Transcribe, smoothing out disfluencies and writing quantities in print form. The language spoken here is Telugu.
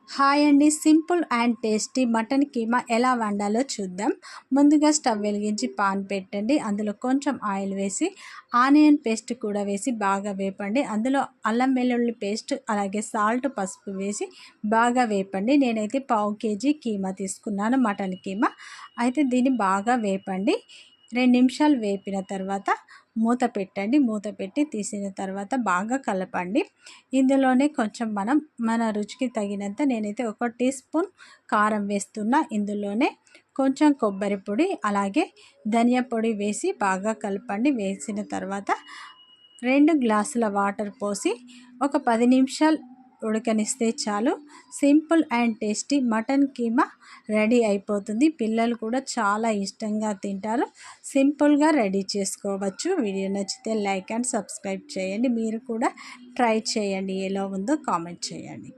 హాయ్ అండి, simple and tasty mutton keema ఎలా వండాలో చూద్దాం. ముందుగా స్టవ్ వెలిగించి పాన్ పెట్టండి. అందులో కొంచెం ఆయిల్ వేసి ఆనియన్ పేస్ట్ కూడా వేసి బాగా వేపండి. అందులో అల్లం వెల్లుల్లి పేస్ట్ అలాగే సాల్ట్ పసుపు వేసి బాగా వేపండి. నేనైతే 1/2 kg కీమా తీసుకున్నాను, మటన్ కీమా. అయితే దీన్ని బాగా వేపండి. 2 నిమిషాలు వేపిన తర్వాత మూత పెట్టండి. మూత పెట్టి తీసిన తర్వాత బాగా కలపండి. ఇందులోనే కొంచెం మన రుచికి తగినంత నేనైతే 1 టీ స్పూన్ కారం వేస్తున్నా. ఇందులోనే కొంచెం కొబ్బరి పొడి అలాగే ధనియా పొడి వేసి బాగా కలపండి. వేసిన తర్వాత 2 గ్లాసుల వాటర్ పోసి ఒక 10 నిమిషాలు ఉడకనిస్తే చాలు. Simple and tasty mutton keema ready అయిపోతుంది. పిల్లలు కూడా చాలా ఇష్టంగా తింటారు. సింపుల్గా రెడీ చేసుకోవచ్చు. వీడియో నచ్చితే లైక్ అండ్ సబ్స్క్రైబ్ చేయండి. మీరు కూడా ట్రై చేయండి. ఎలా ఉందో కామెంట్ చేయండి.